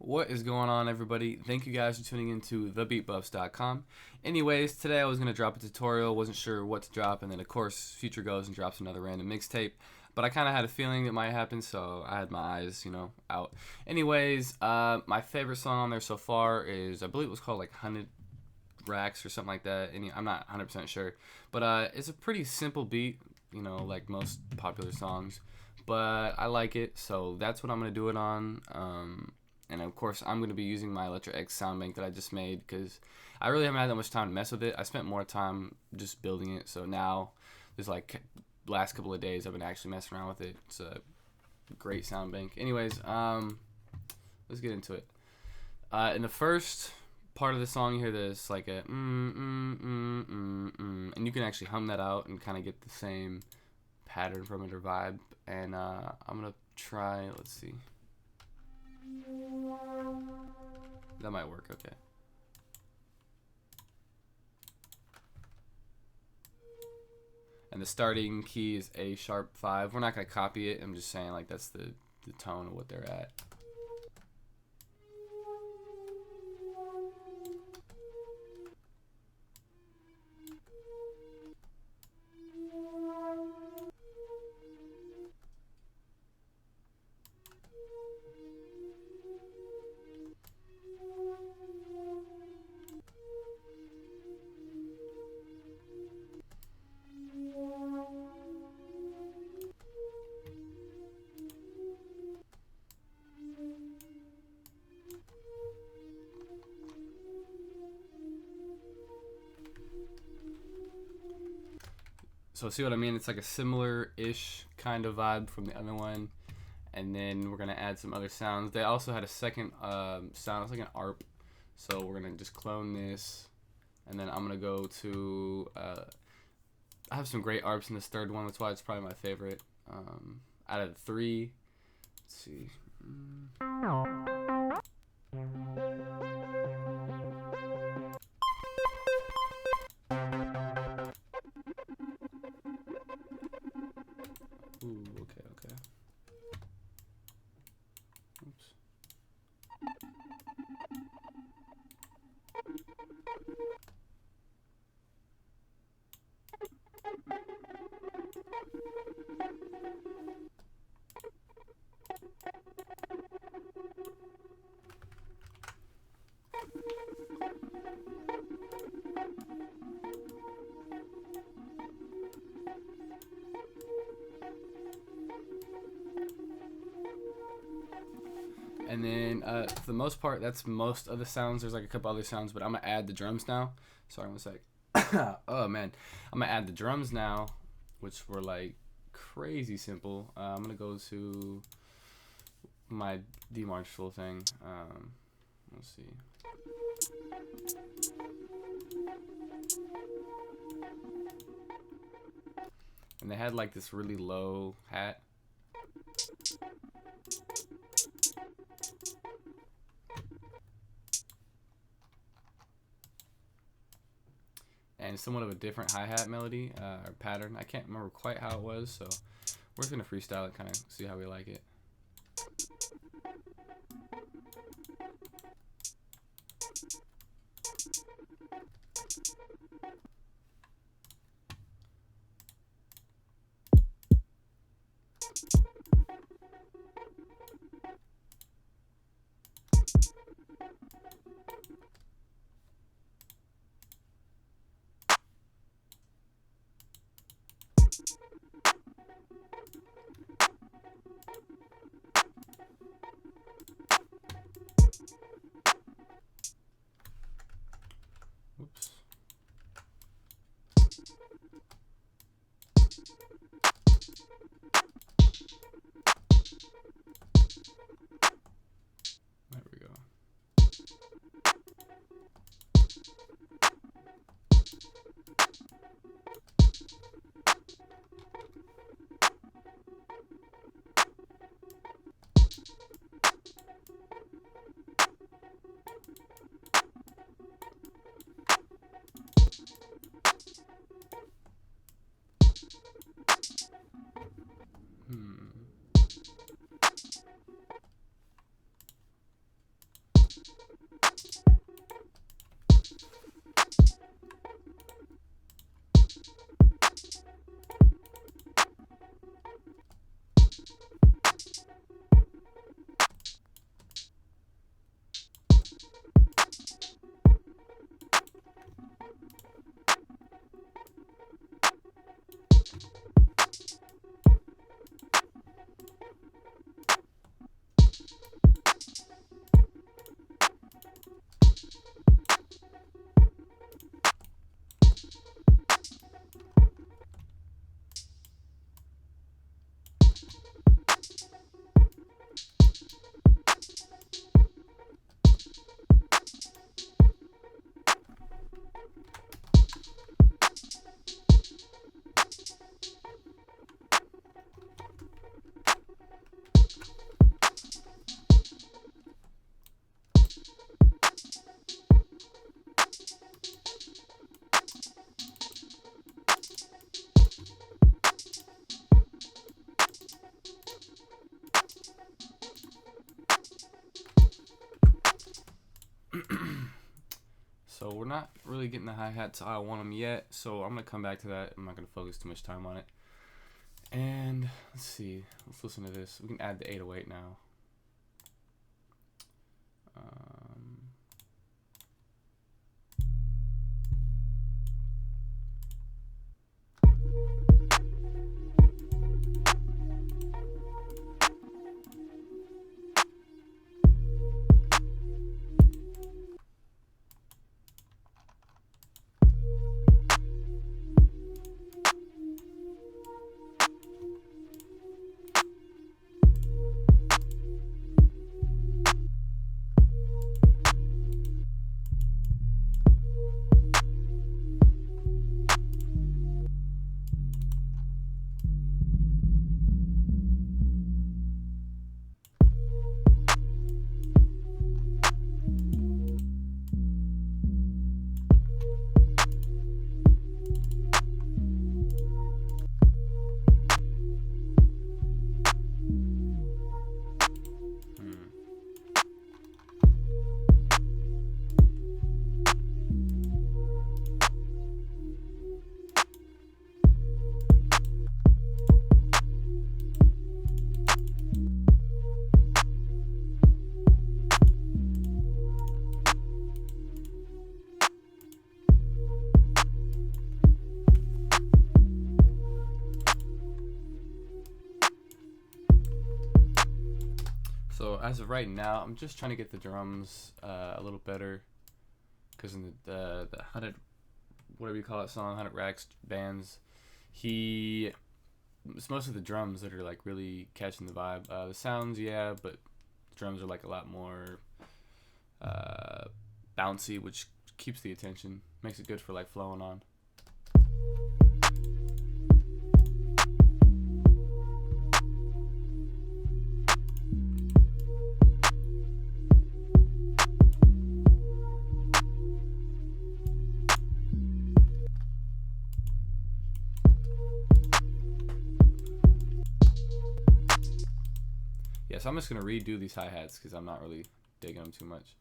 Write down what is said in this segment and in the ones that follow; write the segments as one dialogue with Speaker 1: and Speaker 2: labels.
Speaker 1: What is going on, everybody? Thank you guys for tuning into TheBeatBuffs.com. Anyways, today I was going to drop a tutorial, wasn't sure what to drop, and then of course Future goes and drops another random mixtape, but I kind of had a feeling it might happen, so I had my eyes, out. Anyways, my favorite song on there so far is, I believe it was called like 100 Racks or something like that. I'm not 100% sure, but it's a pretty simple beat, like most popular songs, but I like it, so that's what I'm going to do it on. And of course, I'm going to be using my Electro X sound bank that I just made because I really haven't had that much time to mess with it. I spent more time just building it, so now there's like last couple of days I've been actually messing around with it. It's a great sound bank. Anyways, let's get into it. In the first part of the song, you hear this like a and you can actually hum that out and kind of get the same pattern from it or vibe. And I'm gonna try. Let's see. That might work, okay. And the starting key is A#5. We're not going to copy it. I'm just saying like that's the tone of what they're at. So see what I mean? It's like a similar-ish kind of vibe from the other one. And then we're going to add some other sounds. They also had a second sound. It's like an ARP. So we're going to just clone this. And then I'm going to go to... I have some great ARPs in this third one. That's why it's probably my favorite. Out of the three. Let's see. Ooh, okay. Oops. And then for the most part, that's most of the sounds. There's like a couple other sounds, but I'm gonna add the drums now. Sorry, one sec. Oh man, I'm gonna add the drums now, which were like crazy simple. I'm gonna go to my D Marshall thing. Let's see. And they had like this really low hat. And somewhat of a different hi-hat melody or pattern. I can't remember quite how it was, so we're just gonna freestyle it, kind of see how we like it. Whoops. There we go. So we're not really getting the hi-hats how I want them yet, so I'm going to come back to that. I'm not going to focus too much time on it. And let's see, let's listen to this. We can add the 808 now. So as of right now, I'm just trying to get the drums a little better, because in the 100, whatever you call it, song, 100 Racks bands, it's mostly the drums that are like really catching the vibe. The sounds, yeah, but the drums are like a lot more bouncy, which keeps the attention, makes it good for like flowing on. Yeah, so I'm just going to redo these hi-hats because I'm not really digging them too much.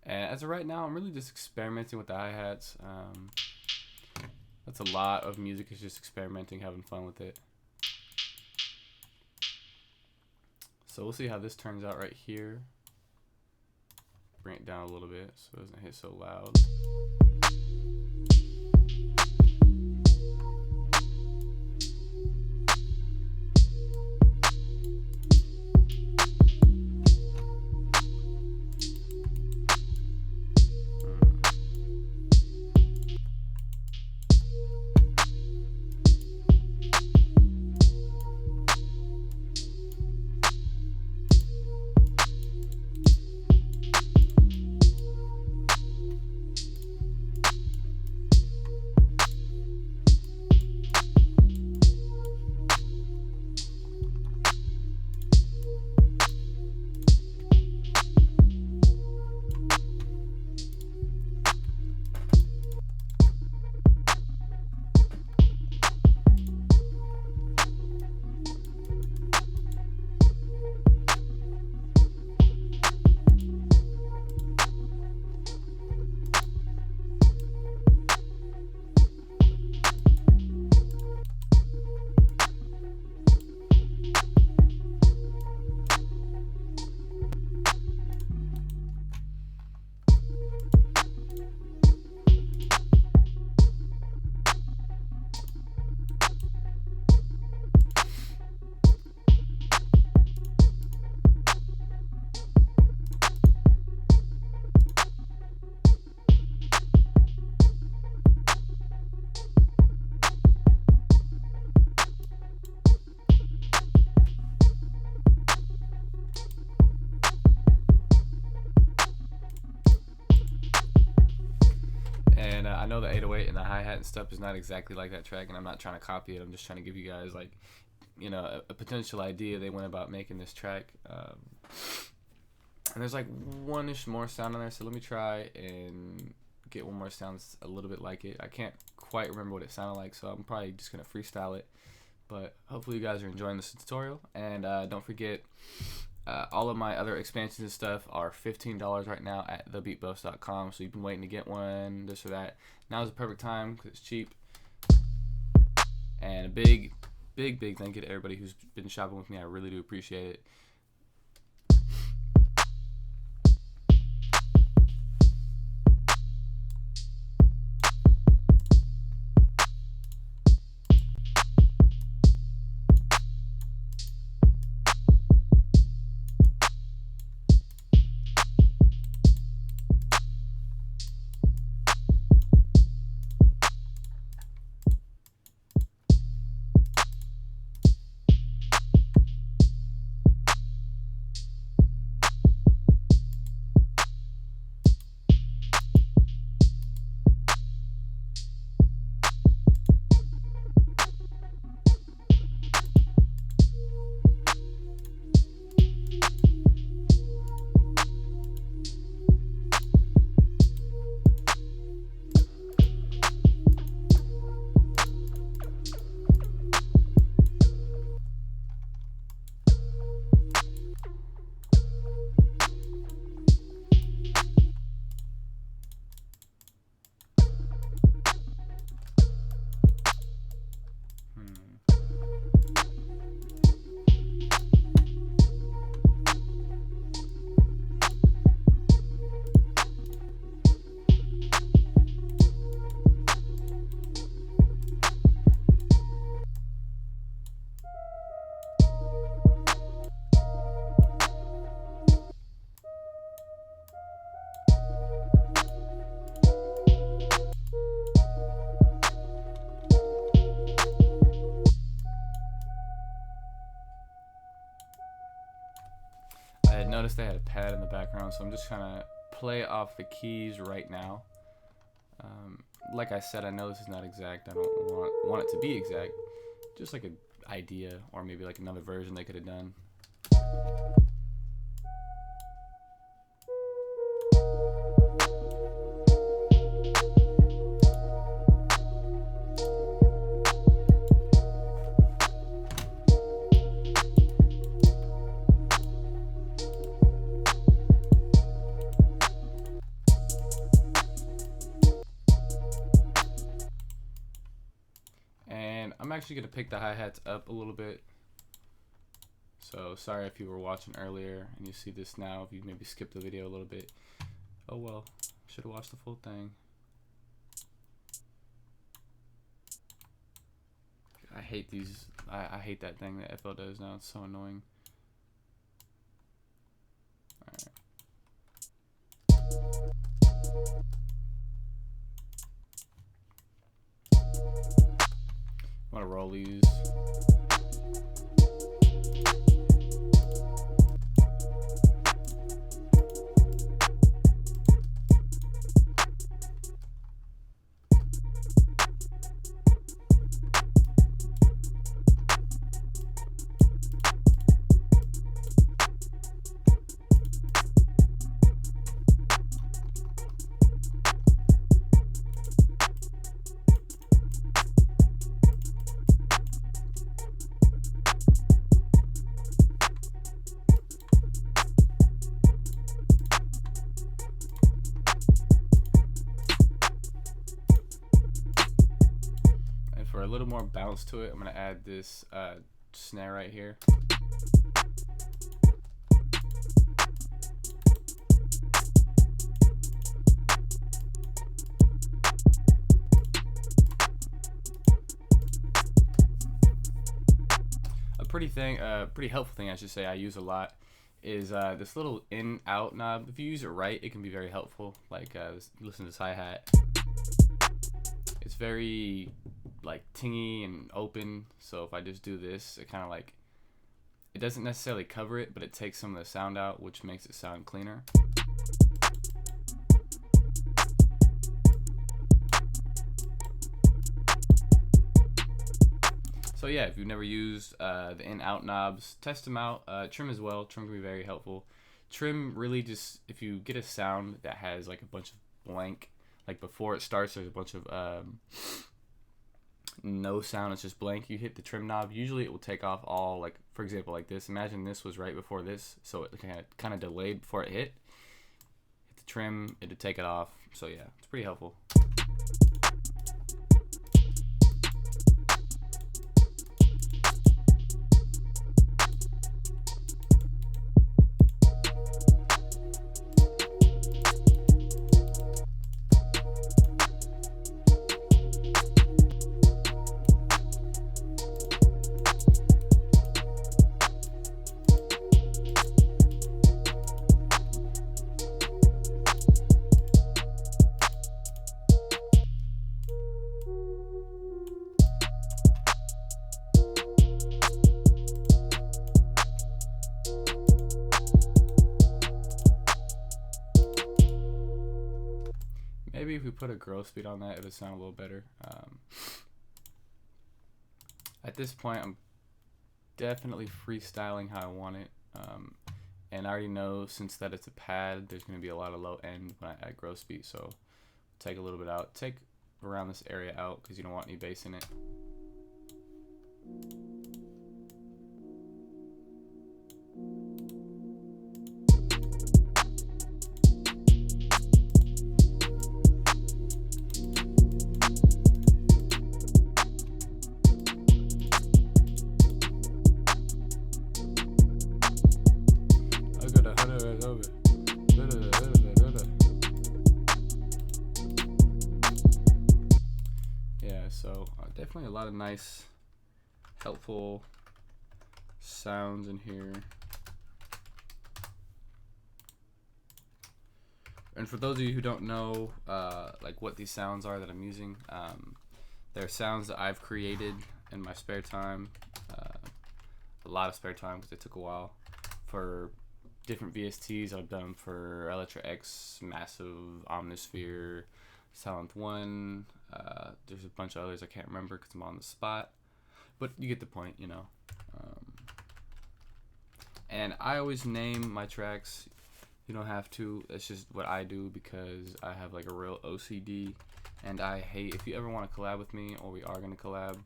Speaker 1: And as of right now, I'm really just experimenting with the hi-hats. That's a lot of music, is just experimenting, having fun with it. So we'll see how this turns out right here. Bring it down a little bit so it doesn't hit so loud. know the 808 and the hi-hat and stuff is not exactly like that track, and I'm not trying to copy it. I'm just trying to give you guys like, you know, a potential idea they went about making this track. And there's like one-ish more sound on there, so let me try and get one more sound a little bit like it. I can't quite remember what it sounded like, so I'm probably just gonna freestyle it. But hopefully you guys are enjoying this tutorial, and don't forget, all of my other expansions and stuff are $15 right now at TheBeatBuffs.com. So you've been waiting to get one, this or that. Now is the perfect time because it's cheap. And a big thank you to everybody who's been shopping with me. I really do appreciate it. I had noticed they had a pad in the background, so I'm just trying to play off the keys right now. Like I said, I know this is not exact. I don't want it to be exact. Just like an idea, or maybe like another version they could have done. I'm actually going to pick the hi-hats up a little bit. So sorry if you were watching earlier and you see this now, if you maybe skipped the video a little bit. Oh well, should have watched the full thing. I hate these, I hate that thing that FL does now, it's so annoying. Alright. I'm gonna roll these. For a little more bounce to it, I'm going to add this snare right here. A pretty helpful thing I should say I use a lot is this little in-out knob. If you use it right, it can be very helpful. Like listen to this hi-hat. It's very like tingy and open, so if I just do this, it kind of like, it doesn't necessarily cover it, but it takes some of the sound out, which makes it sound cleaner. So yeah, if you've never used the in-out knobs, test them out. Trim as well. Trim can be very helpful. Trim really just, if you get a sound that has like a bunch of blank, like before it starts there's a bunch of no sound, it's just blank, you hit the trim knob, usually it will take off all, like for example like this. Imagine this was right before this, so it kind of delayed before it hit the trim, it'd take it off. So yeah, it's pretty helpful. Maybe if we put a growth speed on that, it would sound a little better. At this point, I'm definitely freestyling how I want it. And I already know, since that it's a pad, there's going to be a lot of low end when I add growth speed. So take a little bit out. Take around this area out because you don't want any bass in it. Yeah, so definitely a lot of nice, helpful sounds in here. And for those of you who don't know like what these sounds are that I'm using, they're sounds that I've created in my spare time, a lot of spare time because it took a while, for different VSTs. I've done for Electra X, Massive, Omnisphere, Silent One. There's a bunch of others I can't remember because I'm on the spot, but you get the point, you know. And I always name my tracks. You don't have to. That's just what I do because I have like a real OCD, and I hate, if you ever want to collab with me, or we are gonna collab,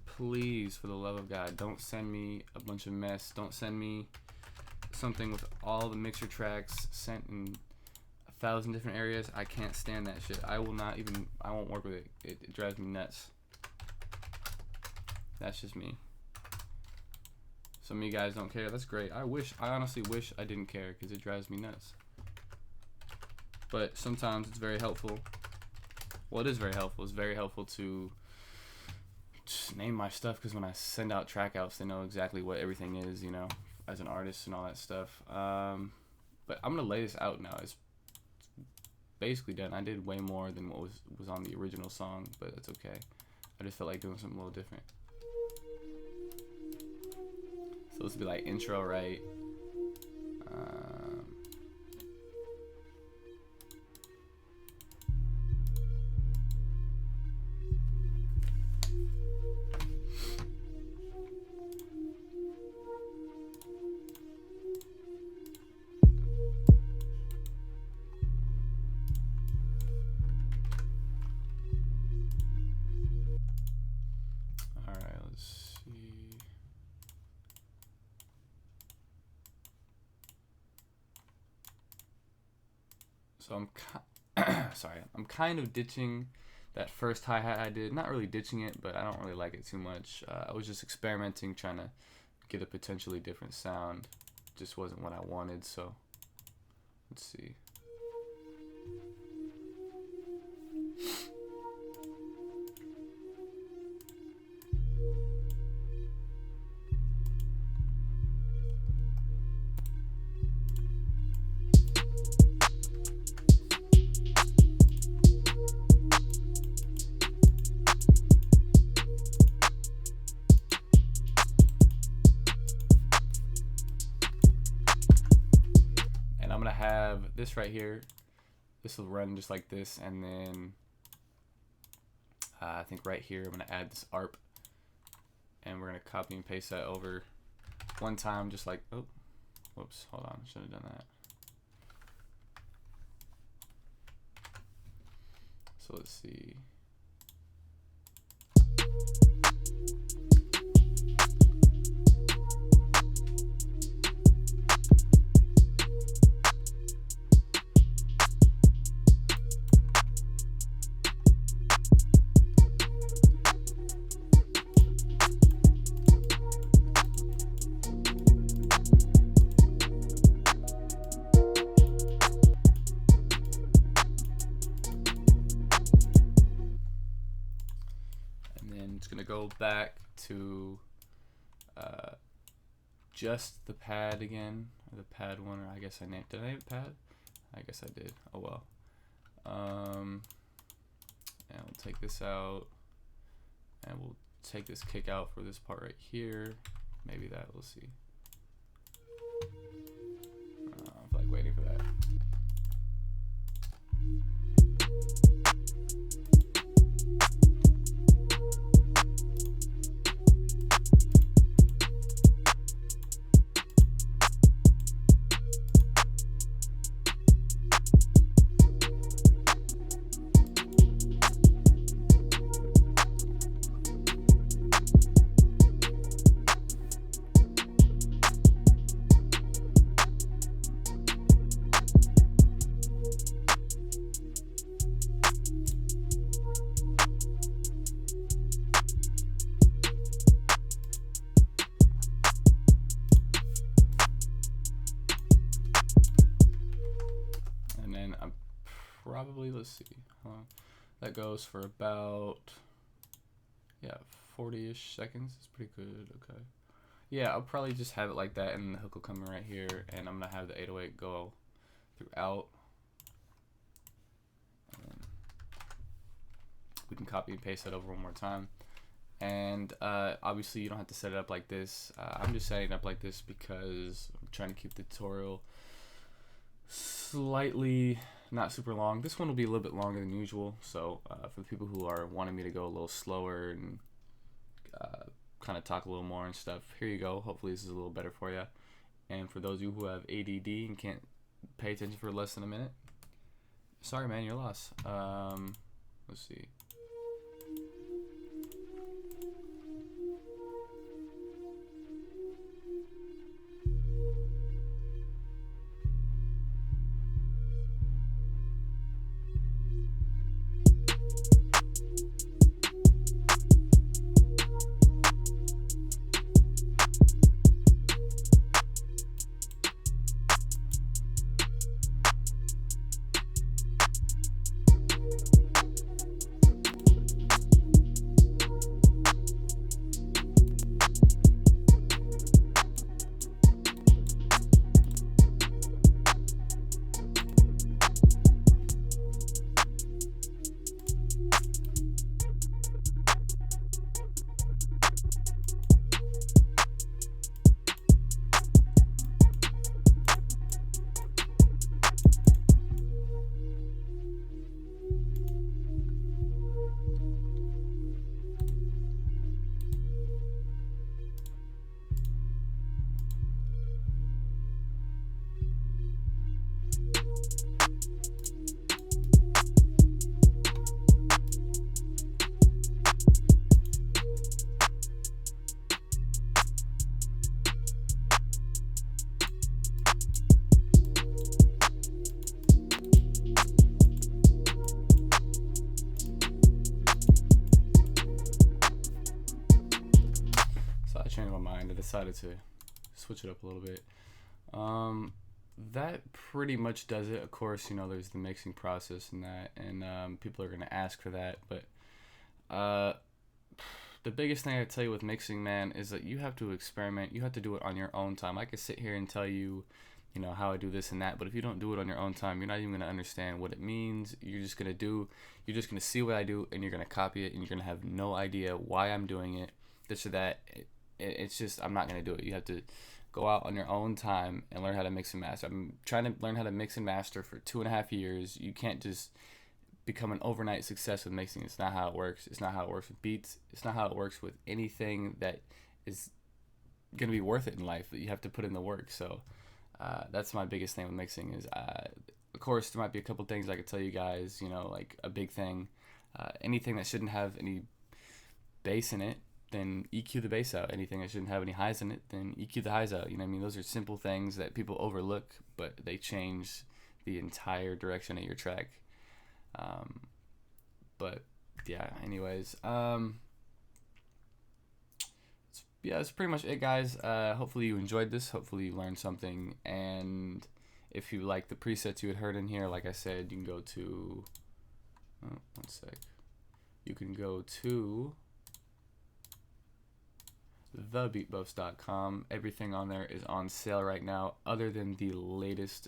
Speaker 1: please, for the love of God, don't send me a bunch of mess. Don't send me something with all the mixer tracks sent in 1,000 different areas. I can't stand that shit. I won't work with it. It drives me nuts. That's just me. Some of you guys don't care. That's great. I honestly wish I didn't care because it drives me nuts. But sometimes it's very helpful. Well, it is very helpful. It's very helpful to just name my stuff, because when I send out track outs, they know exactly what everything is, you know, as an artist and all that stuff. But I'm gonna lay this out now. It's basically done. I did way more than what was on the original song, but that's okay. I just felt like doing something a little different. So this will be like intro, right? So I'm kind of ditching that first hi-hat I did. Not really ditching it, but I don't really like it too much. I was just experimenting, trying to get a potentially different sound. Just wasn't what I wanted, so let's see. Have this right here. This will run just like this, and then I think right here I'm gonna add this ARP, and we're gonna copy and paste that over one time, just like, oh, whoops, hold on, should have done that. So let's see. It's gonna go back to just the pad again, or the pad one, or I guess did I name it pad? I guess I did. Oh well. And we'll take this out, and we'll take this kick out for this part right here. Maybe that, we'll see. I feel like waiting for that. Probably, let's see, that goes for about 40-ish seconds. It's pretty good. Okay, yeah, I'll probably just have it like that, and the hook will come in right here, and I'm gonna have the 808 go throughout, and we can copy and paste that over one more time. And obviously you don't have to set it up like this. I'm just setting it up like this because I'm trying to keep the tutorial slightly not super long. This one will be a little bit longer than usual, so for the people who are wanting me to go a little slower and kind of talk a little more and stuff, here you go. Hopefully this is a little better for you. And for those of you who have ADD and can't pay attention for less than a minute, sorry man, you're lost. Let's see. I decided to switch it up a little bit. That pretty much does it. Of course, you know, there's the mixing process and that, and people are going to ask for that, but the biggest thing I tell you with mixing, man, is that you have to experiment. You have to do it on your own time. I could sit here and tell you, you know, how I do this and that, but if you don't do it on your own time, you're not even going to understand what it means. You're just going to see what I do, and you're going to copy it, and you're going to have no idea why I'm doing it, this or that. It's just, I'm not going to do it. You have to go out on your own time and learn how to mix and master. I'm trying to learn how to mix and master for 2.5 years. You can't just become an overnight success with mixing. It's not how it works. It's not how it works with beats. It's not how it works with anything that is gonna be worth it in life. But you have to put in the work. So that's my biggest thing with mixing. Is of course there might be a couple things I could tell you guys. You know, like a big thing, anything that shouldn't have any bass in it, then EQ the bass out. Anything that shouldn't have any highs in it, then EQ the highs out. You know what I mean? Those are simple things that people overlook, but they change the entire direction of your track. But yeah, anyways, that's pretty much it, guys. Hopefully you enjoyed this. Hopefully you learned something. And if you like the presets you had heard in here, like I said, you can go to, one sec. You can go to TheBeatBuffs.com. Everything on there is on sale right now, other than the latest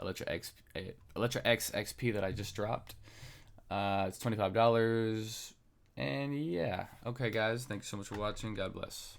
Speaker 1: Electra X XP that I just dropped. It's $25. And yeah, okay, guys, thank you so much for watching. God bless.